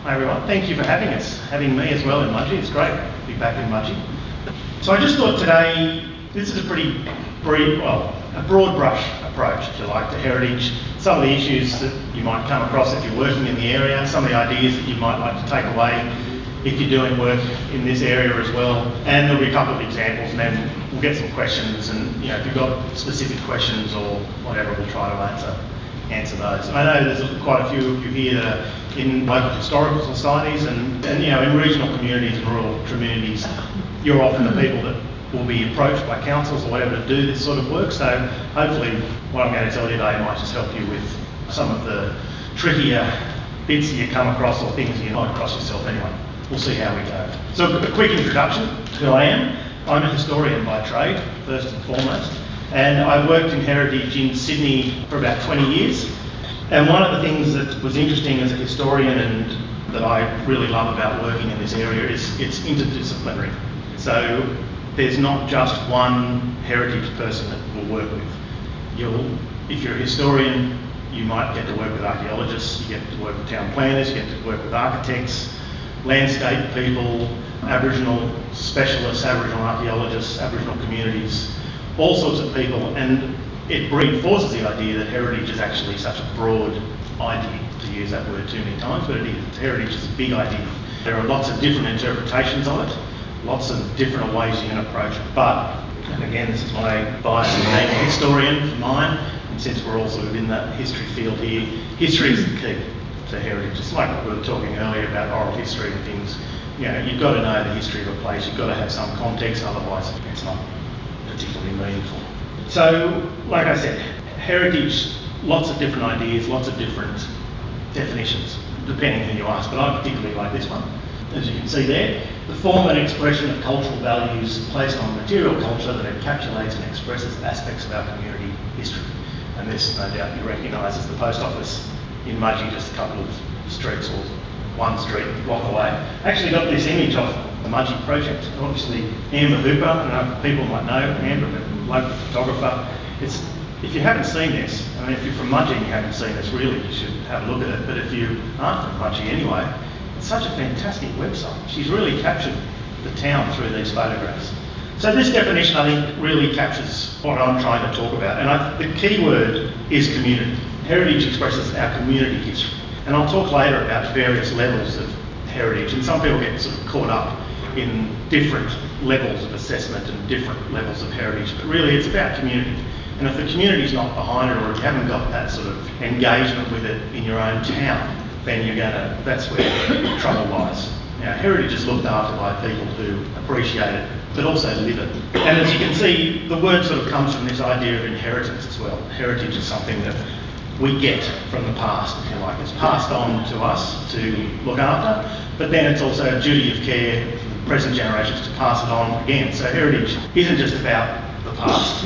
Hi everyone, thank you for having me as well in Mudgee. It's great to be back in Mudgee. So I just thought today, this is a pretty brief, a broad brush approach, if you like, to heritage, some of the issues that you might come across if you're working in the area, some of the ideas that you might like to take away if you're doing work in this area as well. And there'll be a couple of examples and then we'll get some questions, and if you've got specific questions or whatever, we'll try to answer those. And I know there's quite a few of you here that are in local historical societies and in regional communities and rural communities. You're often the people that will be approached by councils or whatever to do this sort of work. So hopefully what I'm going to tell you today might just help you with some of the trickier bits that you come across or things you might across yourself anyway. We'll see how we go. So a quick introduction to who I am. I'm a historian by trade, first and foremost. And I worked in heritage in Sydney for about 20 years. And one of the things that was interesting as a historian and that I really love about working in this area is it's interdisciplinary. So there's not just one heritage person that we'll work with. If you're a historian, you might get to work with archaeologists, you get to work with town planners, you get to work with architects, landscape people, Aboriginal specialists, Aboriginal archaeologists, Aboriginal communities, all sorts of people, and it reinforces the idea that heritage is actually such a broad idea, to use that word too many times, but it is. Heritage is a big idea. There are lots of different interpretations of it, lots of different ways you can approach it, but, and again this is my bias as being a historian for mine, and since we're all sort of in that history field here, history is the key to heritage. It's like we were talking earlier about oral history and things. You've got to know the history of a place, you've got to have some context, otherwise it's not particularly meaningful. So, like I said, heritage, lots of different ideas, lots of different definitions, depending who you ask, but I particularly like this one. As you can see there, the form and expression of cultural values placed on material culture that encapsulates and expresses aspects of our community history. And this, no doubt, you recognise as the post office in Mudgee, just a couple of streets or one street block away. I actually got this image off the Mudgee project. Obviously, Amber Hooper, I don't know if people might know Amber, but local photographer. If you haven't seen this, I mean, if you're from Mudgee and you haven't seen this, really, you should have a look at it. But if you aren't from Mudgee anyway, it's such a fantastic website. She's really captured the town through these photographs. So this definition, I think, really captures what I'm trying to talk about. And the key word is community. Heritage expresses our community history. And I'll talk later about various levels of heritage, and some people get sort of caught up in different levels of assessment and different levels of heritage, but really it's about community. And if the community's not behind it, or if you haven't got that sort of engagement with it in your own town, then that's where trouble lies. Heritage is looked after by people who appreciate it, but also live it. And as you can see, the word sort of comes from this idea of inheritance as well. Heritage is something that we get from the past, if you like. It's passed on to us to look after, but then it's also a duty of care for the present generations to pass it on again. So heritage isn't just about the past.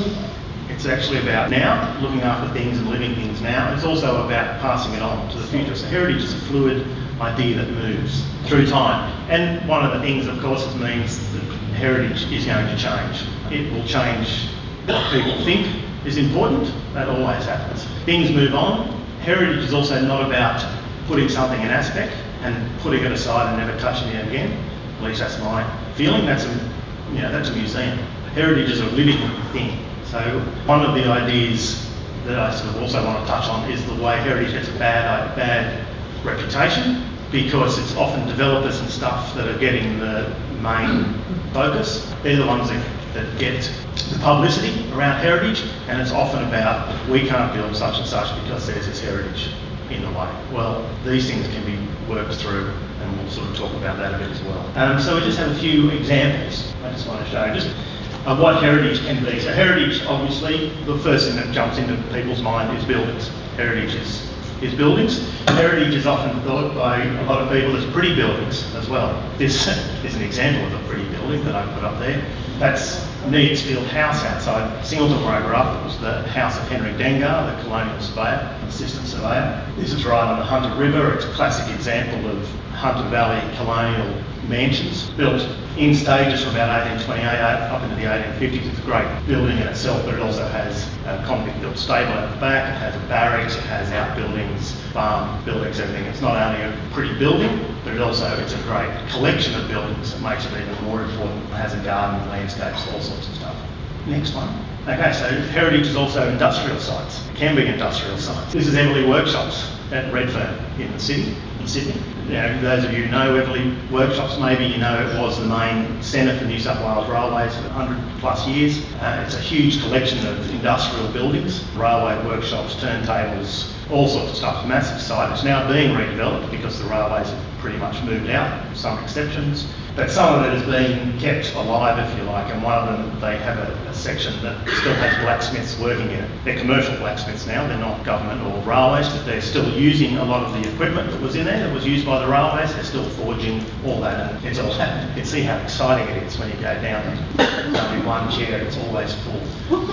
It's actually about now, looking after things and living things now. It's also about passing it on to the future. So heritage is a fluid idea that moves through time. And one of the things, of course, it means that heritage is going to change. It will change what people think is important. That always happens. Things move on. Heritage is also not about putting something in aspect and putting it aside and never touching it again. At least that's my feeling. That's a museum. Heritage is a living thing. So one of the ideas that I sort of also want to touch on is the way heritage has a bad reputation, because it's often developers and stuff that are getting the main focus. They're the ones that get the publicity around heritage, and it's often about, we can't build such and such because there's this heritage in the way. Well, these things can be worked through, and we'll sort of talk about that a bit as well. So we just have a few examples I just want to show just of what heritage can be. So heritage, obviously, the first thing that jumps into people's mind is buildings. Heritage is buildings. Heritage is often thought by a lot of people as pretty buildings as well. This is an example of a pretty building that I put up there. That's Neatsfield House outside Singleton, where I grew up. It was the house of Henry Dengar, the colonial surveyor, assistant surveyor. This is right on the Hunter River. It's a classic example of Hunter Valley colonial mansions built in stages from about 1828 up into the 1850s. It's a great building in itself, but it also has a convict-built stable at the back, it has a barracks, it has outbuildings, farm buildings, everything. It's not only a pretty building, but it's a great collection of buildings that makes it even more important. It has a garden, landscapes, all sorts of stuff. Next one. Okay, so heritage is also industrial sites. It can be industrial sites. This is Everleigh Workshops at Redfern in Sydney. You know, those of you who know Everleigh Workshops, maybe you know it was the main centre for New South Wales Railways for 100 plus years. It's a huge collection of industrial buildings, railway workshops, turntables, all sorts of stuff. Massive site. It's now being redeveloped because the railways have pretty much moved out, with some exceptions. But some of it is being kept alive, if you like, and one of them, they have a section that still has blacksmiths working in it. They're commercial blacksmiths now, they're not government or railways, but they're still using a lot of the equipment that was in there, that was used by the railways. They're still forging all that, and it's all happening. You can see how exciting it is when you go down there. There's only one chair, it's always full.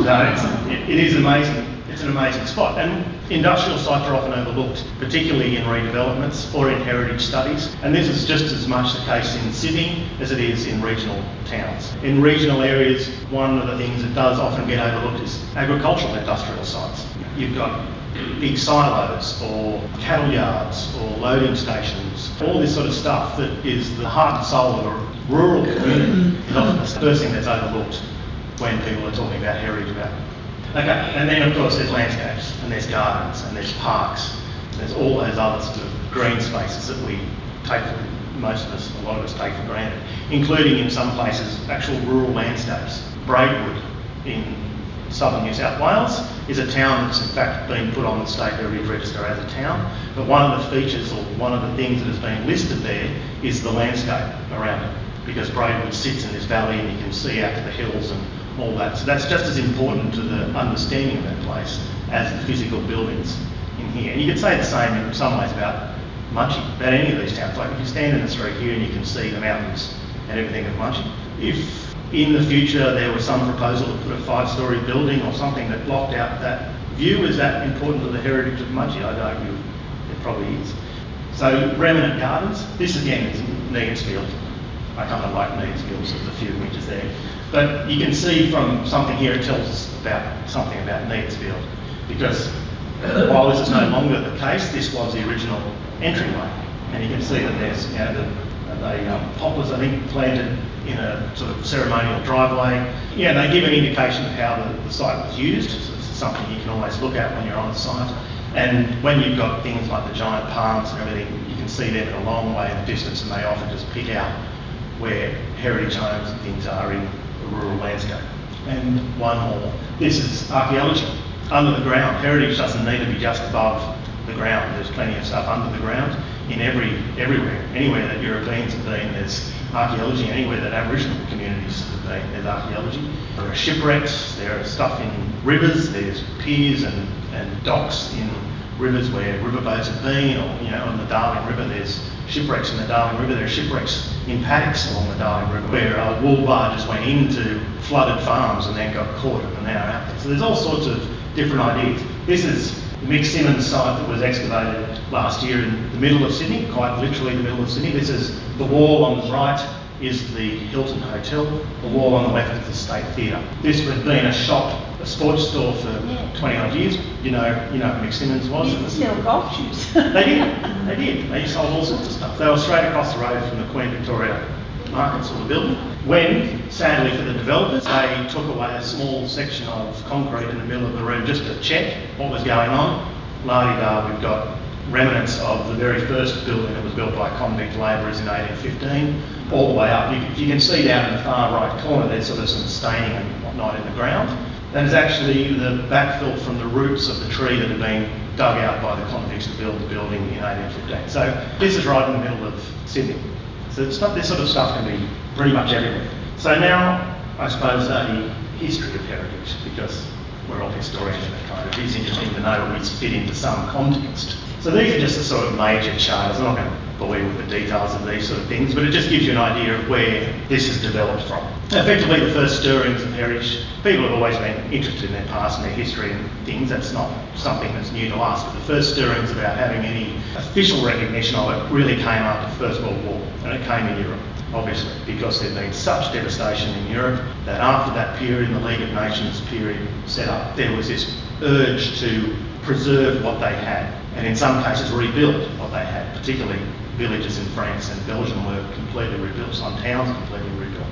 So it is amazing. It's an amazing spot, and industrial sites are often overlooked, particularly in redevelopments or in heritage studies, and this is just as much the case in Sydney as it is in regional towns. In regional areas, one of the things that does often get overlooked is agricultural industrial sites. You've got big silos or cattle yards or loading stations, all this sort of stuff that is the heart and soul of a rural community is often the first thing that's overlooked when people are talking about heritage. Okay, and then of course there's landscapes, and there's gardens, and there's parks, and there's all those other sort of green spaces that we take for, a lot of us take for granted, including in some places actual rural landscapes. Braidwood in southern New South Wales is a town that's in fact been put on the State Heritage Register as a town, but one of the features or one of the things that has been listed there is the landscape around it, because Braidwood sits in this valley and you can see out to the hills and all that. So that's just as important to the understanding of that place as the physical buildings in here. And you could say the same in some ways about Mudgee, about any of these towns. Like if you stand in the street here and you can see the mountains and everything of Mudgee. If in the future there was some proposal to put a 5-storey building or something that blocked out that view, is that important to the heritage of Mudgee? I'd argue it probably is. So remnant gardens, this again is Neatsfield. I kind of like Neatsfield, so there's a few images there. But you can see from something here, it tells us about something about Neatsfield, because while this is no longer the case, this was the original entryway, and you can see that there's the poplars, I think, planted in a sort of ceremonial driveway. Yeah, they give an indication of how the site was used, so this is something you can always look at when you're on the site. And when you've got things like the giant palms and everything, you can see them a long way in the distance, and they often just pick out where heritage homes and things are in the rural landscape. And one more. This is archaeology. Under the ground. Heritage doesn't need to be just above the ground. There's plenty of stuff under the ground in everywhere. Anywhere that Europeans have been, there's archaeology. Anywhere that Aboriginal communities have been, there's archaeology. There are shipwrecks, there are stuff in rivers, there's piers and docks in rivers where riverboats have been, or on the Darling River there's shipwrecks in the Darling River. There are shipwrecks in paddocks along the Darling River where wool barges went into flooded farms and then got caught and are now out there. So there's all sorts of different ideas. This is the Mick Simmons site that was excavated last year in the middle of Sydney, quite literally the middle of Sydney. This is the wall on the right is the Hilton Hotel. The wall on the left is the State Theatre. This had been a shop, a sports store for 20 odd years. You know who Mick Simmons was? You sell golf shoes. They did. They sold all sorts of stuff. They were straight across the road from the Queen Victoria Market sort of building. When, sadly for the developers, they took away a small section of concrete in the middle of the room just to check what was going on. La-di-da, we've got remnants of the very first building that was built by convict labourers in 1815, all the way up. You can see down in the far right corner there's sort of some staining and whatnot in the ground. That is actually the backfill from the roots of the tree that had been dug out by the convicts to build the building in 1815. So this is right in the middle of Sydney. So this sort of stuff can be pretty much everywhere. So now, I suppose, a history of heritage, because we're all historians of that kind. It is interesting to know which fit into some context. So these are just the sort of major charters. I'm not going to bore you with the details of these sort of things, but it just gives you an idea of where this has developed from. Effectively, the first stirrings of heritage, people have always been interested in their past and their history and things. That's not something that's new to us, but the first stirrings about having any official recognition of it really came after the First World War, and it came in Europe, obviously, because there'd been such devastation in Europe that after that period, the League of Nations period set up, there was this urge to preserve what they had, and in some cases rebuild what they had, particularly villages in France and Belgium were completely rebuilt, some towns completely rebuilt.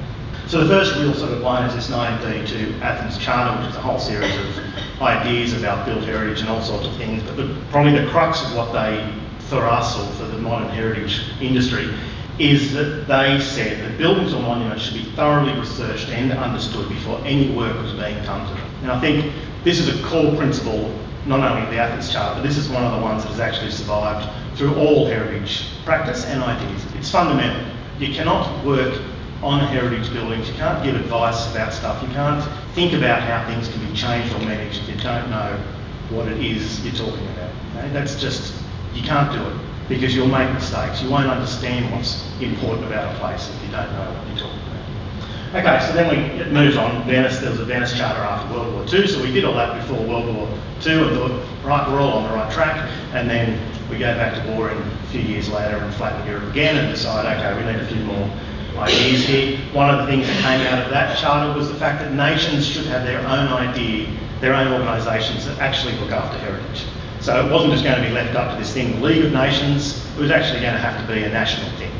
So the first real sort of one is this 1932 Athens Charter, which is a whole series of ideas about built heritage and all sorts of things, but probably the crux of what they, for us or for the modern heritage industry, is that they said that buildings or monuments should be thoroughly researched and understood before any work was being done to them. And I think this is a core principle, not only of the Athens Charter, but this is one of the ones that has actually survived through all heritage practice and ideas. It's fundamental. You cannot work on heritage buildings, you can't give advice about stuff, you can't think about how things can be changed or managed if you don't know what it is you're talking about. Okay? That's just, you can't do it because you'll make mistakes. You won't understand what's important about a place if you don't know what you're talking about. Okay, so then it moves on. Venice, there was a Venice Charter after World War II, so we did all that before World War II and thought, right, we're all on the right track, and then we go back to war a few years later and flatten Europe again and decide, okay, we need a few more ideas here. One of the things that came out of that charter was the fact that nations should have their own idea, their own organisations that actually look after heritage. So it wasn't just going to be left up to this thing, the League of Nations, it was actually going to have to be a national thing.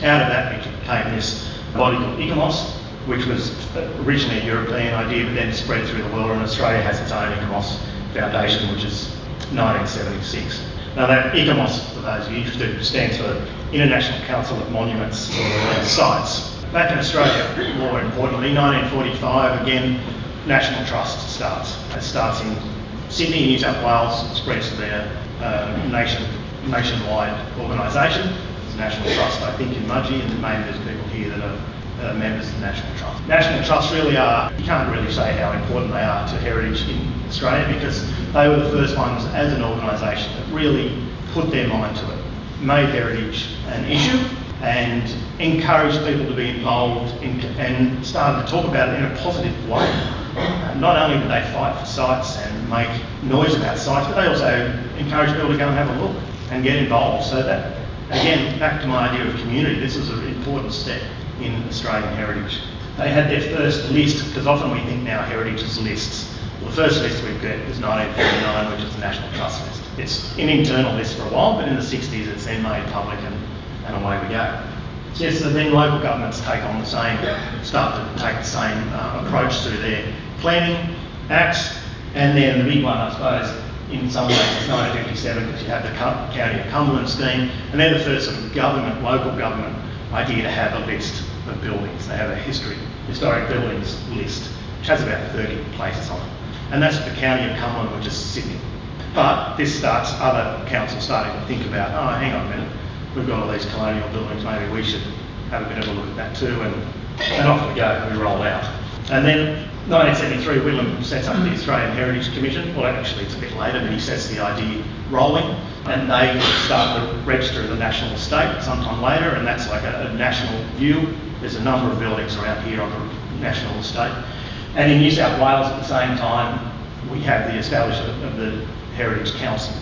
Out of that came this body called ICOMOS, which was originally a European idea but then spread through the world, and Australia has its own ICOMOS Foundation, which is 1976. Now that ICOMOS, for those of you interested, stands for International Council of Monuments and Sites. Back in Australia, more importantly, 1945, again, National Trust starts. It starts in Sydney, New South Wales, spreads to their nationwide organisation. There's a National Trust, I think, in Mudgee, and maybe there's people here that are members of the National Trust. National Trusts really are, you can't really say how important they are to heritage in Australia because they were the first ones as an organisation that really put their mind to it, made heritage an issue and encouraged people to be involved and started to talk about it in a positive way. Not only did they fight for sites and make noise about sites, but they also encouraged people to go and have a look and get involved. So that, again, back to my idea of community, this was an important step in Australian heritage. They had their first list, because often we think now heritage is lists. Well, the first list we've got is 1949, which is the National Trust list. It's an internal list for a while, but in the 60s it's then made public and away we go. Yes, so then local governments take on the same, start to take the same approach through their planning acts, and then the big one, I suppose, in some ways is 1957 because you have the County of Cumberland scheme, and they're the first sort of government, local government idea to have a list of buildings. They have a historic buildings list, which has about 30 places on it. And that's the County of Cumberland, which is Sydney. But this starts other councils starting to think about, oh, hang on a minute, we've got all these colonial buildings, maybe we should have a bit of a look at that too, and off we go, we roll out. And then 1973, Whitlam sets up the Australian Heritage Commission. Well, actually it's a bit later, but he sets the idea rolling, and they start to register as a national estate sometime later, and that's like a national view. There's a number of buildings around here on the national estate. And in New South Wales at the same time, we have the establishment of the Heritage Council.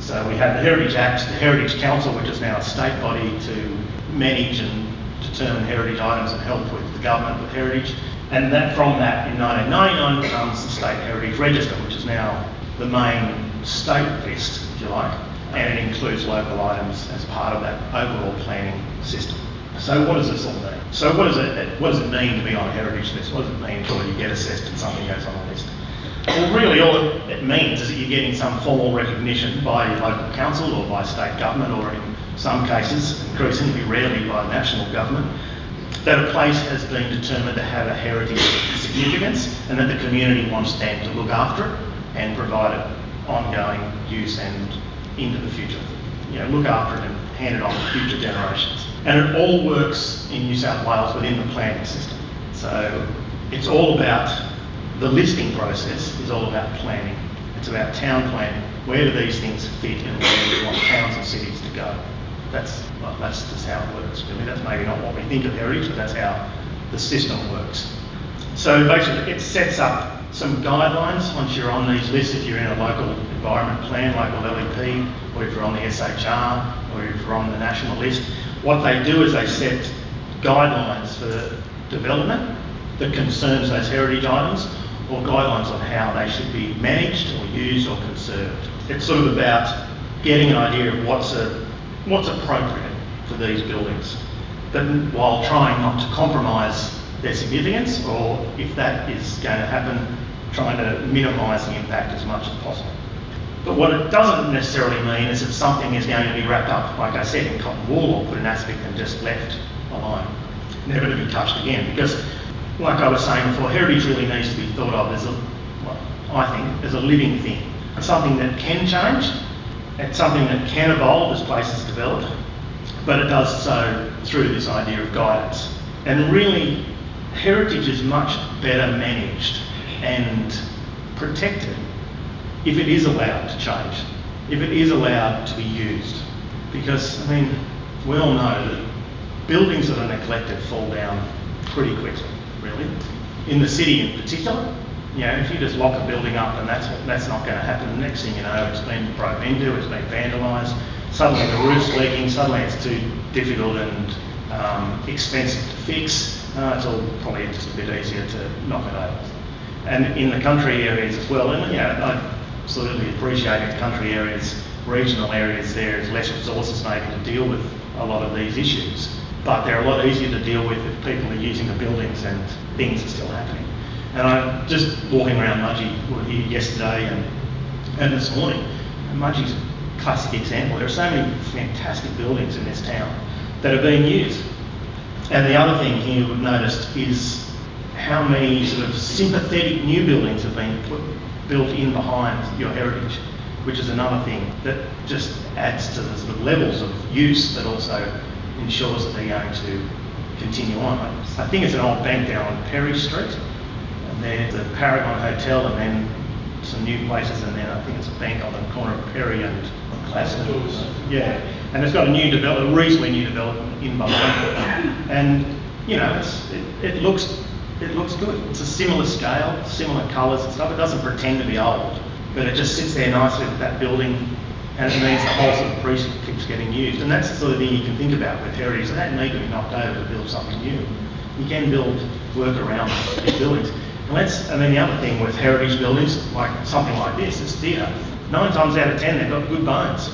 So we have the Heritage Act, the Heritage Council, which is now a state body to manage and determine heritage items and help with the government with heritage. And that from that, in 1999, becomes the State Heritage Register, which is now the main state list, if you like, and it includes local items as part of that overall planning system. So what does this all mean? So what does it mean to be on a heritage list? What does it mean until you get assessed and something goes on the list? Well, really all it means is that you're getting some formal recognition by your local council or by state government, or in some cases, increasingly rarely by national government, that a place has been determined to have a heritage significance and that the community wants them to look after it and provide it ongoing use and into the future. You know, look after it and hand it on to future generations. And it all works in New South Wales within the planning system. So it's all about, the listing process is all about planning. It's about town planning. Where do these things fit and where do we want towns and cities to go? That's just how it works, really. That's maybe not what we think of heritage, but that's how the system works. So basically, it sets up some guidelines once you're on these lists. If you're in a local environment plan, local LEP, or if you're on the SHR, or if you're on the national list, what they do is they set guidelines for development that concerns those heritage items, or guidelines on how they should be managed or used or conserved. It's sort of about getting an idea of what's appropriate for these buildings, but while trying not to compromise their significance, or if that is going to happen, trying to minimise the impact as much as possible. But what it doesn't necessarily mean is that something is going to be wrapped up, like I said, in cotton wool or put in aspic and just left alone, never to be touched again. Because, like I was saying before, heritage really needs to be thought of as as a living thing. It's something that can change, it's something that can evolve as places develop, but it does so through this idea of guidance. And really, heritage is much better managed and protected if it is allowed to change, if it is allowed to be used. Because, I mean, we all know that buildings that are neglected fall down pretty quickly, really. In the city in particular, you know, if you just lock a building up and that's not going to happen, the next thing you know, it's been broken into, it's been vandalised, suddenly the roof's leaking, suddenly it's too difficult and expensive to fix. It's all probably just a bit easier to knock it over. And in the country areas as well, and I absolutely appreciate in country areas, regional areas, there's less resources maybe to deal with a lot of these issues, but they're a lot easier to deal with if people are using the buildings and things are still happening. And I'm just walking around Mudgee here yesterday and this morning, and Mudgee's a classic example. There are so many fantastic buildings in this town that are being used. And the other thing here we've noticed is how many sort of sympathetic new buildings have been built in behind your heritage, which is another thing that just adds to the sort of levels of use that also ensures that they're going to continue on. I think it's an old bank down on Perry Street, and there's the Paragon Hotel, and then some new places, and then I think it's a bank on the corner of Perry and Glasgow. Yeah, and it's got a reasonably new development in behind it, and you know, it looks good. It's a similar scale, similar colours and stuff. It doesn't pretend to be old, but it just sits there nicely with that building, and it means the whole sort of precinct keeps getting used. And that's the sort of thing you can think about with heritage. So that need to be knocked over to build something new. You can work around these buildings. And then the other thing with heritage buildings, like something like this theatre. 9 times out of 10, they've got good bones.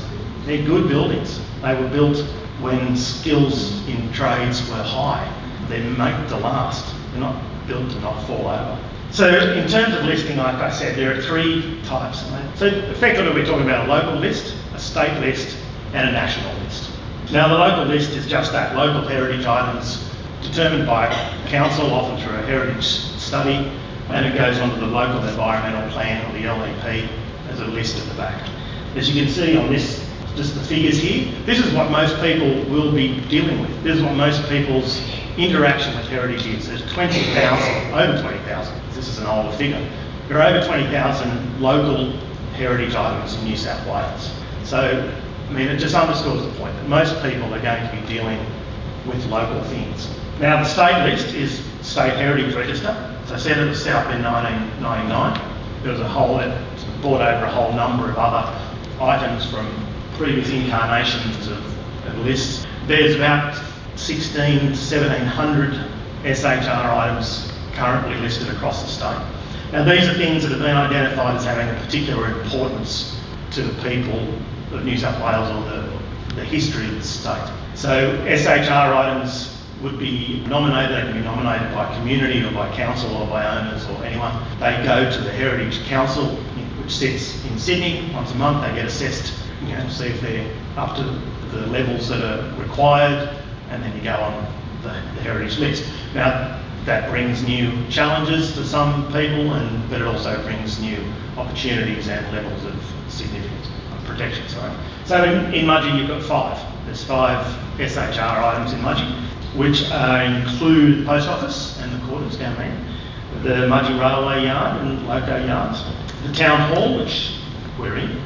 They're good buildings. They were built when skills in trades were high. They're made to last. They're not built to not fall over. So in terms of listing, like I said, there are 3 types. So effectively we're talking about a local list, a state list, and a national list. Now the local list is just that, local heritage items determined by council, often through a heritage study, and it goes onto the local environmental plan or the LEP as a list at the back. As you can see on this, just the figures here, this is what most people will be dealing with. This is what most people's interaction with heritage is. There's 20,000, over 20,000, this is an older figure. There are over 20,000 local heritage items in New South Wales. So, I mean, it just underscores the point that most people are going to be dealing with local things. Now, the state list is State Heritage Register. As I said, it was set up in 1999. There was it brought over a whole number of other items from previous incarnations of lists. There's about 1,600 to 1,700 SHR items currently listed across the state. Now, these are things that have been identified as having a particular importance to the people of New South Wales or the history of the state. So SHR items would be nominated, they can be nominated by community or by council or by owners or anyone. They go to the Heritage Council, which sits in Sydney. Once a month they get assessed, see if they're up to the levels that are required, and then you go on the heritage list. Now that brings new challenges to some people, but it also brings new opportunities and levels of significance, protection, sorry. So in Mudgee you've got 5. There's 5 SHR items in Mudgee, which include the post office and the quarters down there, the Mudgee Railway Yard and Loco Yards, the Town Hall, which we're in,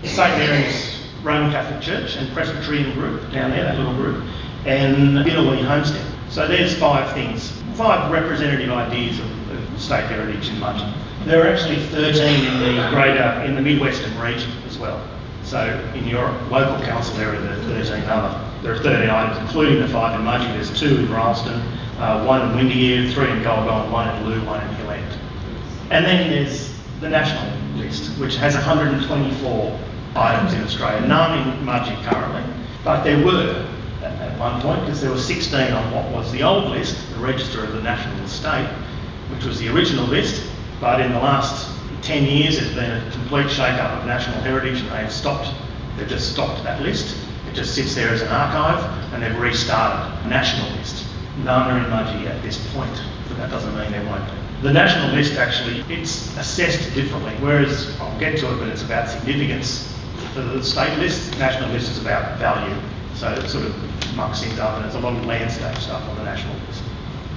St Mary's Roman Catholic Church and Presbyterian group down there, that little group, and Innerlee Homestead. So there's 5 things, 5 representative ideas of state heritage in Mudgee. There are actually 13 in the Midwestern region as well. So in your local council area, there are 13 items, including the 5 in Mudgee. There's 2 in Rylstone, 1 in Windy, 3 in Golgong, 1 in Loo, 1 in Hill End. And then there's the national list, which has 124 items in Australia, none in Mudgee currently, but there were at one point, because there were 16 on what was the old list, the Register of the National Estate, which was the original list, but in the last 10 years there's been a complete shake-up of national heritage and they've just stopped that list. It just sits there as an archive and they've restarted a national list. None are in Mudgee at this point, but that doesn't mean there won't be. The national list actually, it's assessed differently, whereas I'll get to it, but it's about significance. For the state list, the national list is about value. So it sort of mucks things up and there's a lot of landscape stuff on the national list.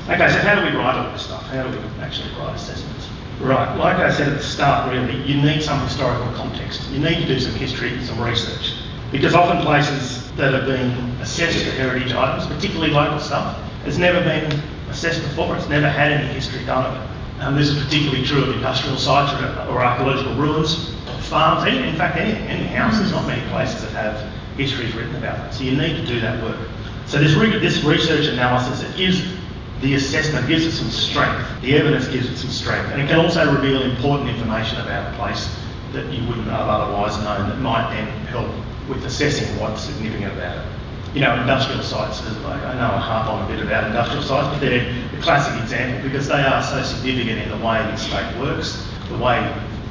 Okay, so how do we write all this stuff? How do we actually write assessments? Right, like I said at the start really, you need some historical context. You need to do some history, some research. Because often places that have been assessed for heritage items, particularly local stuff, has never been assessed before. It's never had any history done of it. This is particularly true of industrial sites or archaeological ruins, farms, in fact any house. There's not many places that have histories written about it. So you need to do that work. So this research analysis, it gives the assessment, gives it some strength. The evidence gives it some strength. And it can also reveal important information about a place that you wouldn't have otherwise known that might then help with assessing what's significant about it. You know, industrial sites, I know I harp on a bit about industrial sites, but they're the classic example because they are so significant in the way the state works, the way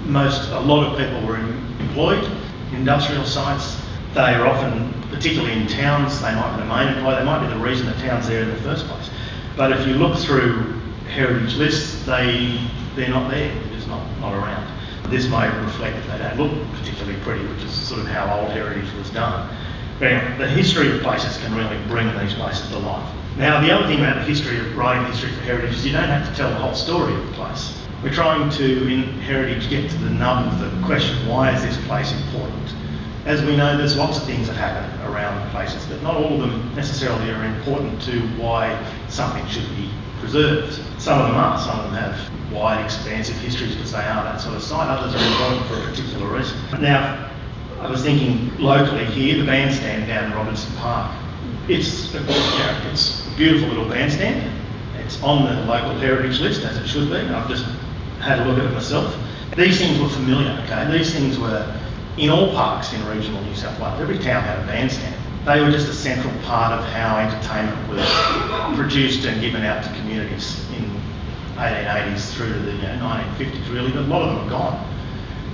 a lot of people were employed in industrial sites. They are often, particularly in towns, they might be the main employer, they might be the reason the town's there in the first place. But if you look through heritage lists, they're not there, they're just not around. This may reflect that they don't look particularly pretty, which is sort of how old heritage was done. But anyway, the history of places can really bring these places to life. Now, the other thing about the history of writing history for heritage is you don't have to tell the whole story of the place. We're trying to, in heritage, get to the nub of the question, why is this place important? As we know, there's lots of things that happen around places, but not all of them necessarily are important to why something should be preserved. Some of them are. Some of them have wide, expansive histories because they are that sort of site. Others are important for a particular reason. Now, I was thinking locally here, the bandstand down in Robinson Park. It's a beautiful little bandstand. It's on the local heritage list, as it should be. I've just had a look at it myself. These things were familiar, okay? These things were in all parks in regional New South Wales. Every town had a bandstand. They were just a central part of how entertainment was produced and given out to communities in 1880s through to the 1950s really, but a lot of them are gone.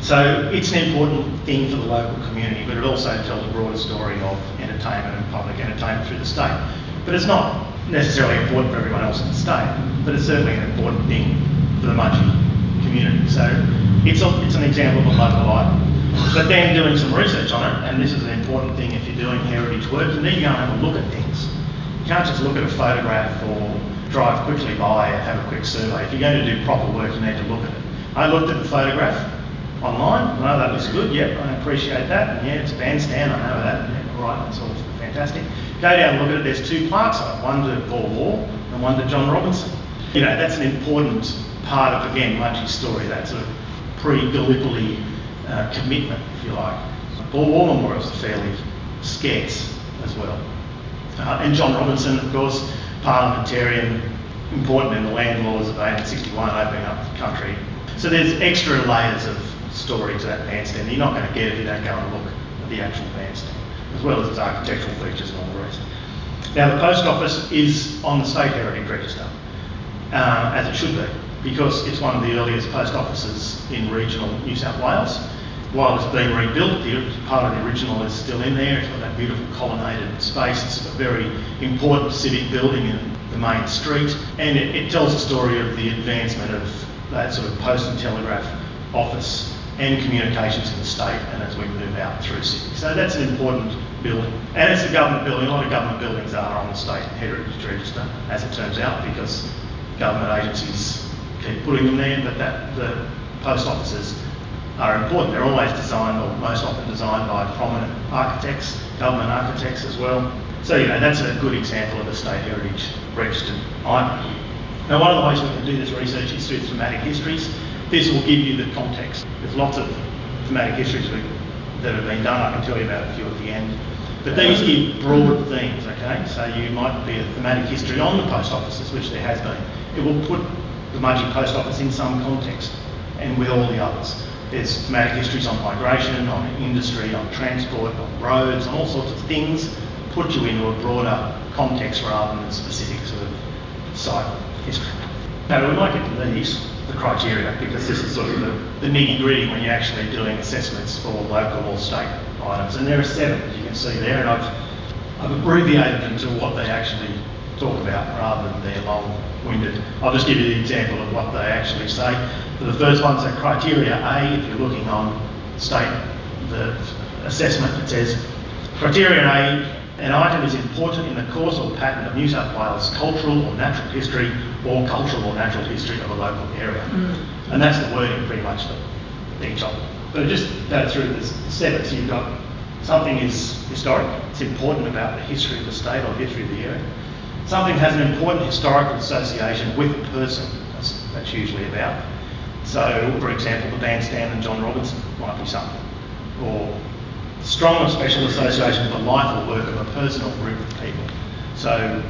So it's an important thing for the local community, but it also tells a broader story of entertainment and public entertainment through the state. But it's not necessarily important for everyone else in the state, but it's certainly an important thing for the Mudgee community. So it's an example of a local item. But then doing some research on it, and this is an important thing if you're doing heritage work, you need to go and have a look at things. You can't just look at a photograph or drive quickly by and have a quick survey. If you're going to do proper work, you need to look at it. I looked at the photograph online. No, that looks good. Yep, I appreciate that. And yeah, it's a bandstand. I know that. Yeah, all right, that's all fantastic. Go down and look at it. There's 2 plaques on it. One to Paul Wall and one to John Robinson. You know, that's an important part of, again, Mudgee's story, that sort of pre-Gallipoli commitment, if you like. Paul Wall memorials are fairly scarce as well. And John Robinson, of course, parliamentarian, important in the land laws of 1861, opening up the country. So there's extra layers of story to that bandstand that you're not going to get if you don't go and look at the actual bandstand, as well as its architectural features and all the rest. Now, the post office is on the State Heritage Register, as it should be, because it's one of the earliest post offices in regional New South Wales. While it's being rebuilt, part of the original is still in there. It's got that beautiful colonnaded space. It's a very important civic building in the main street, and it tells the story of the advancement of that sort of post and telegraph office and communications in the state, and as we move out through Sydney. So that's an important building. And it's a government building. A lot of government buildings are on the State Heritage Register, as it turns out, because government agencies keep putting them there, but the post offices are important. They're always designed, or most often designed, by prominent architects, government architects as well. So, that's a good example of a state heritage registered item. Now, one of the ways we can do this research is through thematic histories. This will give you the context. There's lots of thematic histories that have been done. I can tell you about a few at the end. But these give broad themes, okay? So you might be a thematic history on the post offices, which there has been. It will put the Mudgee post office in some context, and with all the others. There's thematic histories on migration, on industry, on transport, on roads, on all sorts of things, put you into a broader context rather than specific sort of site history. Now, we might get to these, the criteria, because this is sort of the nitty-gritty when you're actually doing assessments for local or state items. And there are 7, as you can see there, and I've abbreviated them to what they actually talk about rather than they're long-winded. I'll just give you the example of what they actually say. For the first one, so criteria A, if you're looking on the assessment, it says, criteria A, an item is important in the course or pattern of New South Wales cultural or natural history or cultural or natural history of a local area. And that's the wording pretty much for each of them. But just go through the 7. So you've got something is historic, it's important about the history of the state or history of the area. Something has an important historical association with a person, that's usually about. So, for example, the bandstand and John Robertson might be something. Or strong or special association with the life or work of a person or group of people. So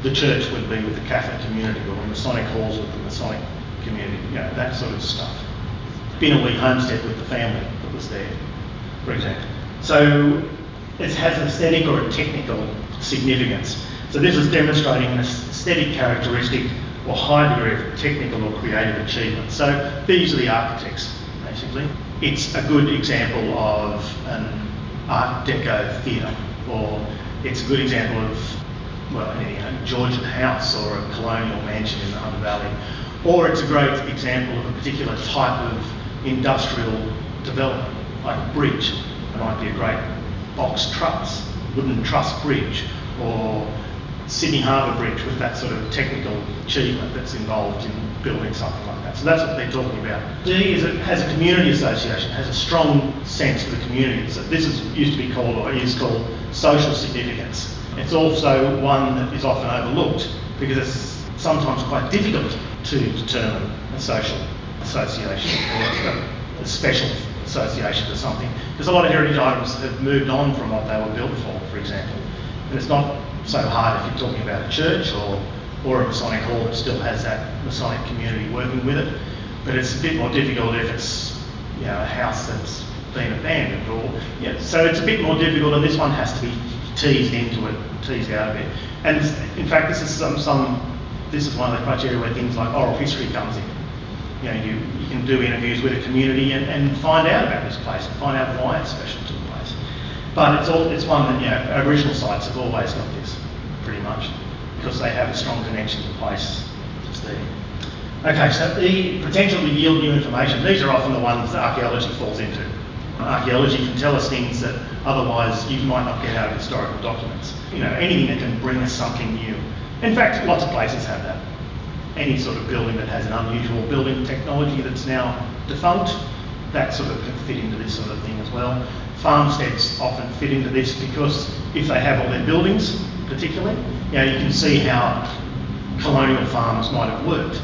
the church would be with the Catholic community, or the Masonic halls with the Masonic community, that sort of stuff. Binawee homestead with the family that was there, for example. So it has an aesthetic or a technical significance. So this is demonstrating an aesthetic characteristic or high degree of technical or creative achievement. So these are the architects, basically. It's a good example of an Art Deco theatre, or it's a good example of, a Georgian house or a colonial mansion in the Hunter Valley. Or it's a great example of a particular type of industrial development, like a bridge. It might be a great box truss, wooden truss bridge, or Sydney Harbour Bridge with that sort of technical achievement that's involved in building something like that. So that's what they're talking about. D is it has a community association, has a strong sense of the community. So this used to be called, or is called, social significance. It's also one that is often overlooked because it's sometimes quite difficult to determine a social association or a special association to something. Because a lot of heritage items have moved on from what they were built for example. And it's not so hard if you're talking about a church or a Masonic hall that still has that Masonic community working with it. But it's a bit more difficult if it's a house that's been abandoned so it's a bit more difficult, and this one has to be teased out a bit. And in fact, this is one of the criteria where things like oral history comes in. You can do interviews with a community and find out about this place and find out why it's special to the place. But it's one that Aboriginal sites have always got this, pretty much, because they have a strong connection to the place that's there. Okay, so the potential to yield new information. These are often the ones that archaeology falls into. Archaeology can tell us things that otherwise you might not get out of historical documents. Anything that can bring us something new. In fact, lots of places have that. Any sort of building that has an unusual building technology that's now defunct, that sort of can fit into this sort of thing as well. Farmsteads often fit into this because if they have all their buildings, particularly, you can see how colonial farms might have worked.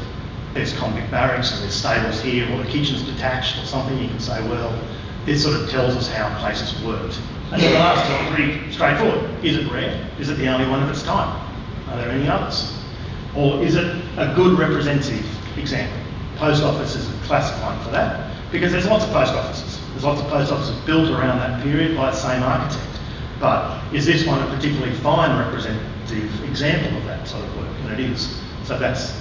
There's convict barracks and there's stables here, or the kitchen's detached or something. You can say, well, this sort of tells us how places worked. And the last two are pretty straightforward. Is it rare? Is it the only one of its type? Are there any others? Or is it a good representative example? Post office is a classic one for that, because there's lots of post offices. There's lots of post offices built around that period by the same architect. But is this one a particularly fine representative example of that sort of work? And it is. So that's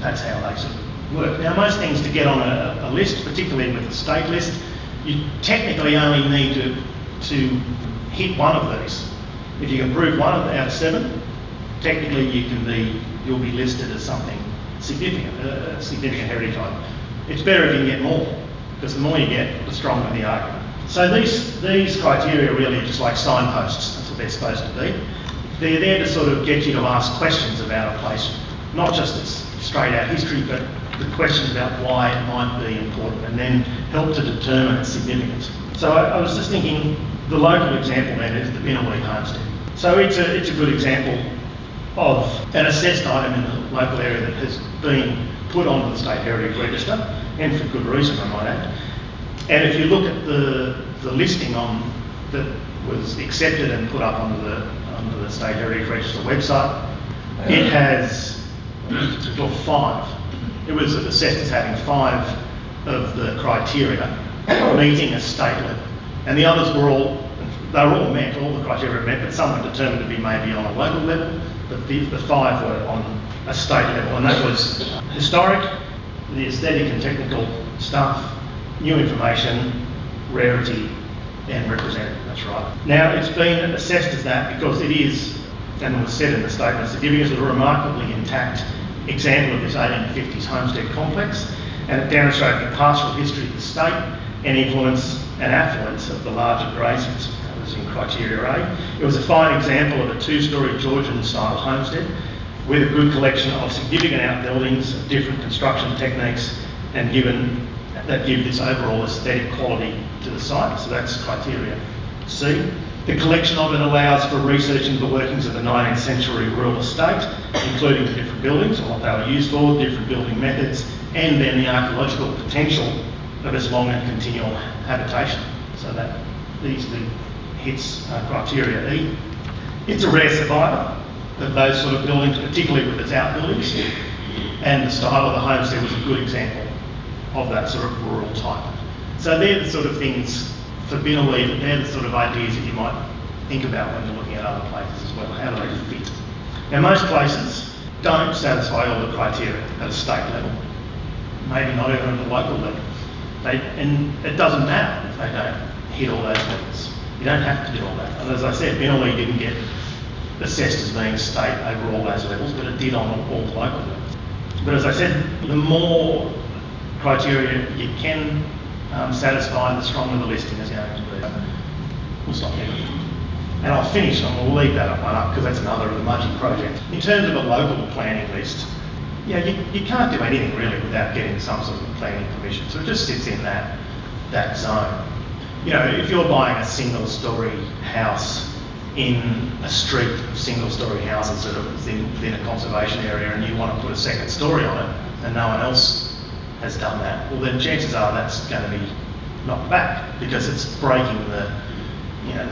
how they sort of work. Now, most things to get on a list, particularly with the state list, you technically only need to hit one of these. If you can prove one out of 7, technically you'll be listed as something significant, a significant heritage item. It's better if you can get more, because the more you get, the stronger the argument. So these criteria really are just like signposts. That's what they're supposed to be. They're there to sort of get you to ask questions about a place, not just its straight out history, but the questions about why it might be important and then help to determine its significance. So I was just thinking, the local example then is the Binawee homestead. So it's a good example of an assessed item in the local area that has been put onto the State Heritage Register, and for good reason, I might add. And if you look at the listing that was accepted and put up onto the State Heritage Register website, it has 5. It was assessed as having 5 of the criteria meeting a state level, and the others were all met. All the criteria were met, but some were determined to be maybe on a local level. But the 5 were on a state level, and that was historic, the aesthetic and technical stuff, new information, rarity, and representative. That's right. Now, it's been assessed as that because it is, and was said in the statement, significance of a remarkably intact example of this 1850s homestead complex, and it demonstrated the pastoral history of the state and influence and affluence of the larger grazers. That was in criteria A. It was a fine example of a 2-storey Georgian-style homestead with a good collection of significant outbuildings of different construction techniques and that give this overall aesthetic quality to the site. So that's criteria C. The collection of it allows for research into the workings of the 19th century rural estate, including the different buildings and what they were used for, different building methods, and then the archaeological potential of its long and continual habitation. So that easily hits criteria E. It's a rare survivor of those sort of buildings, particularly with its outbuildings, and the style of the homestead was a good example of that sort of rural type. So they're the sort of things for Binawee, but they're the sort of ideas that you might think about when you're looking at other places as well. How do they fit? Now, most places don't satisfy all the criteria at a state level, maybe not even at a local level. And it doesn't matter if they don't hit all those levels. You don't have to do all that. And as I said, Binawee didn't get assessed as being state over all those levels, but it did on all the local levels. But as I said, the more criteria you can satisfy, the stronger the listing is going to be. We'll stop there. And I'll finish, and we'll leave that one up because that's another of the Mudgee project. In terms of a local planning list, you can't do anything really without getting some sort of planning permission. So it just sits in that zone. You know, if you're buying a single-storey house in a street of single-storey houses that are within a conservation area, and you want to put a second storey on it, and no one else has done that, well then chances are that's going to be knocked back because it's breaking the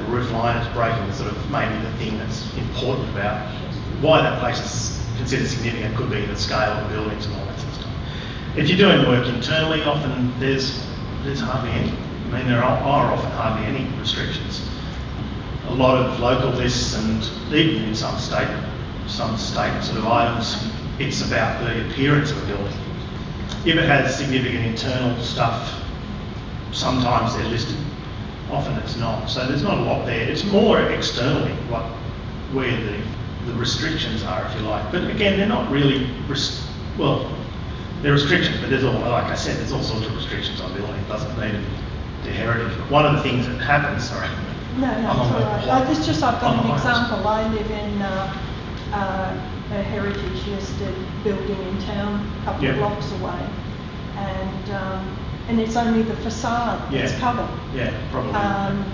roof line, it's breaking the sort of maybe the thing that's important about why that place is considered significant. Could be the scale of the buildings and all that sort of stuff. If you're doing work internally, often there's hardly any. I mean, there are often hardly any restrictions. A lot of local lists, and even in some state sort of items, it's about the appearance of a building. If it has significant internal stuff, sometimes they're listed, often it's not. So there's not a lot there. It's more externally where the restrictions are, if you like. But again, they're not really, they're restrictions, but like I said, there's all sorts of restrictions on building. It doesn't need to heritage. But one of the things that happens, sorry. No, it's all right. I've got an example. I live in a heritage listed building in town, a couple of blocks away, and it's only the facade that's covered. Yeah, probably.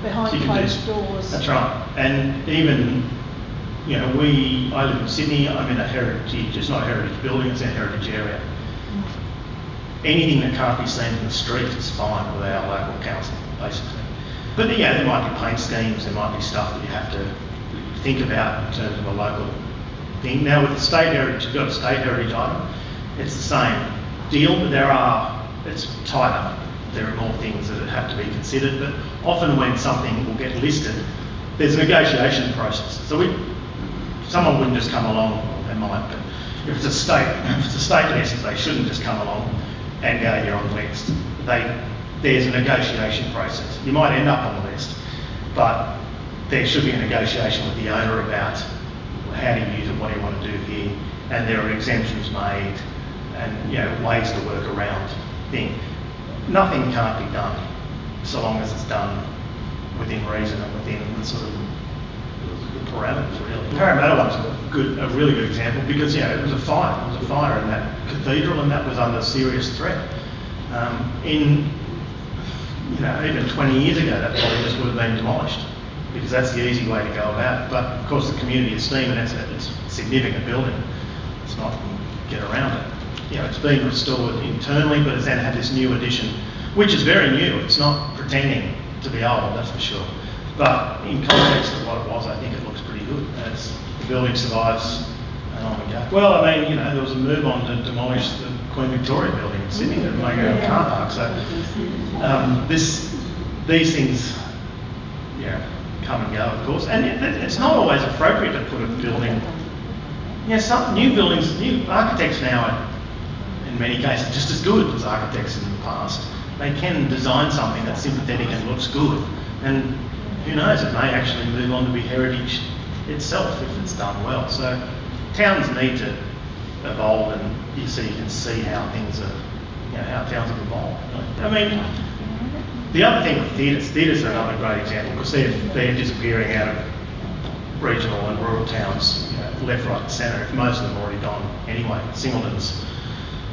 Behind closed doors. That's right. And even, I live in Sydney. I'm in a heritage. It's not a heritage building. It's a heritage area. Anything that can't be seen in the street is fine with our local council, basically. But there might be paint schemes. There might be stuff that you have to think about in terms of a local thing. Now with the state heritage, you've got a state heritage item, it's the same deal, but it's tighter. There are more things that have to be considered, but often when something will get listed, there's a negotiation process. So someone wouldn't just come along, or they might, but if it's a state list, they shouldn't just come along and go, you're on the list. There's a negotiation process. You might end up on the list, but there should be a negotiation with the owner about how do you use it, what do you want to do here, and there are exemptions made and ways to work around things. Nothing can't be done so long as it's done within reason and within the sort of the parameters really. The Parramatta one's a really good example because it was a fire. It was a fire in that cathedral, and that was under serious threat. Even 20 years ago, that probably just would have been demolished because that's the easy way to go about it. But of course, the community esteem, and it's a significant building. It's not get around it. It's been restored internally, but it's then had this new addition, which is very new. It's not pretending to be old, that's for sure. But in context of what it was, I think it looks pretty good. The building survives, and on we go. Well, there was a move on to demolish the Queen Victoria building in Sydney to make it a car park. So these things, come and go, of course. And it's not always appropriate to put a building. Some new buildings, new architects now are, in many cases, just as good as architects in the past. They can design something that's sympathetic and looks good. And who knows, it may actually move on to be heritage itself if it's done well. So towns need to evolve, and you can see how things are, how towns have evolved. The other thing with theatres are another great example because they're disappearing out of regional and rural towns, left, right and centre, if most of them already gone anyway. Singleton's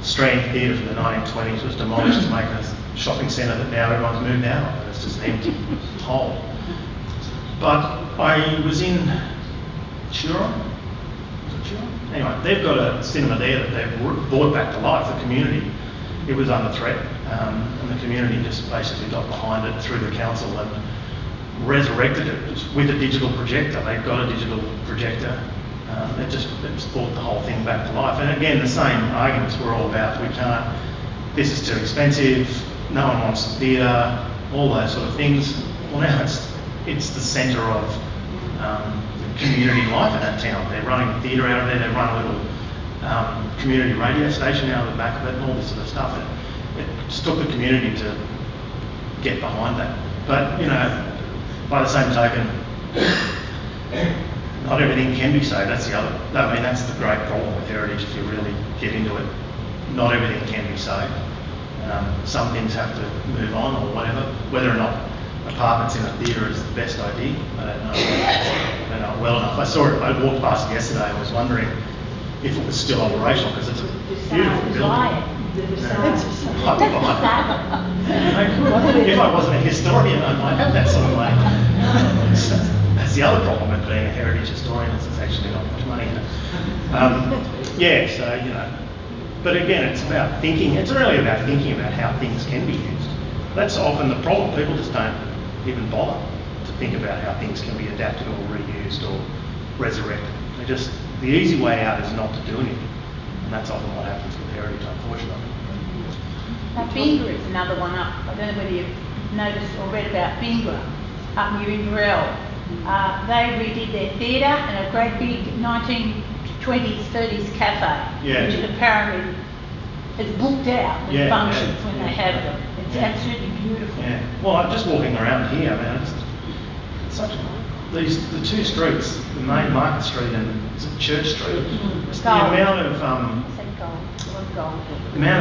Strand Theatre from the 1920s was demolished to make a shopping centre that now everyone's moved out of, and it's just an empty hole. But I was in Turon. Anyway, they've got a cinema there that they've brought back to life. The community, it was under threat, and the community just basically got behind it through the council and resurrected it with a digital projector. They've got a digital projector. It just brought the whole thing back to life. And again, the same arguments were all about this is too expensive, no one wants the theatre, all those sort of things. Well, now it's the centre of community life in that town. They're running a theatre out of there, they run a little community radio station out of the back of it and all this sort of stuff. It just took the community to get behind that. But, by the same token, not everything can be saved. That's the great problem with heritage if you really get into it. Not everything can be saved. Some things have to move on or whatever. Whether or not apartments in a theatre is the best idea, I don't know. I don't know well enough. I walked past it yesterday and was wondering if it was still operational because it's a beautiful building. If I wasn't a historian, I might have that sort of money. That's the other problem with being a heritage historian, is it's actually not much money in it. But again, it's about thinking. It's really about thinking about how things can be used. That's often the problem. People just don't even bother to think about how things can be adapted or reused or resurrected. The easy way out is not to do anything. And that's often what happens with heritage, unfortunately. Now, Bingra is another one up. I don't know whether you've noticed or read about Bingra up near Inverell. They redid their theatre and a great big 1920s, 30s cafe, which apparently is booked out with functions when they have them. It's absolutely beautiful. Yeah. Well, I'm just walking around here, the two streets, the main Market Street and Church Street, the amount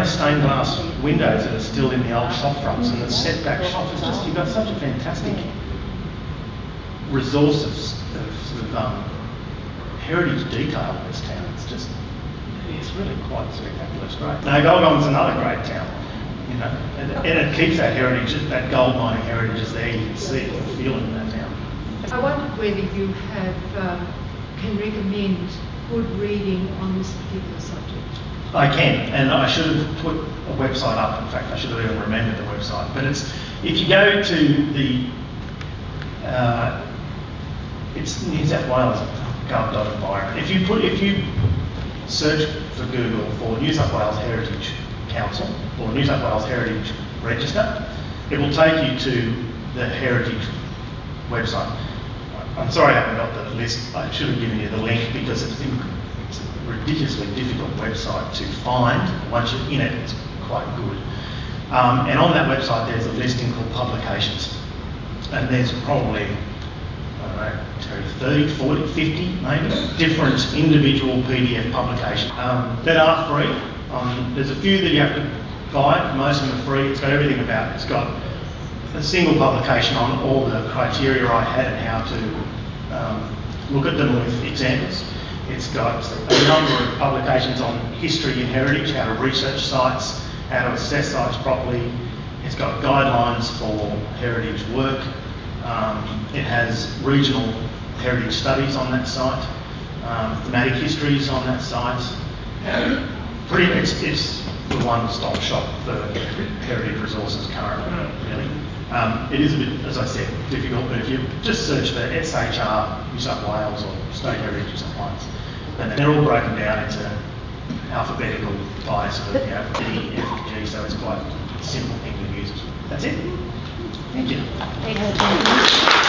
of stained glass windows that are still in the old shop fronts and the setback shops, you've got such a fantastic resource of heritage detail in this town. It's really quite spectacular. It's great. Now, Goulburn's another great town, and it keeps that heritage, that gold mining heritage is there. You can see it, you feel it in that town. I wondered whether you can recommend good reading on this particular subject. I can, and I should have put a website up. In fact, I should have even remembered the website. But if you go to the it's New South Wales gov.environment. If you search for Google for New South Wales Heritage Council or New South Wales Heritage Register, it will take you to the Heritage website. I'm sorry I haven't got the list. I should have given you the link because it's a ridiculously difficult website to find. Once you're in it, it's quite good. And on that website, there's a listing called publications. And there's probably, I don't know, 30, 40, 50 maybe, different individual PDF publications that are free. There's a few that you have to buy, most of them are free. It's got everything about it. It's got a single publication on all the criteria I had and how to look at them with examples. It's got a number of publications on history and heritage, how to research sites, how to assess sites properly. It's got guidelines for heritage work. It has regional heritage studies on that site, thematic histories on that site. It's the one-stop shop for heritage resources currently, really. It is a bit, as I said, difficult, but if you just search for SHR New South Wales or State Heritage New South Wales, and they're all broken down into alphabetical by sort of, D, F, G, so it's quite a simple thing to use. That's it. Thank you. Thank you.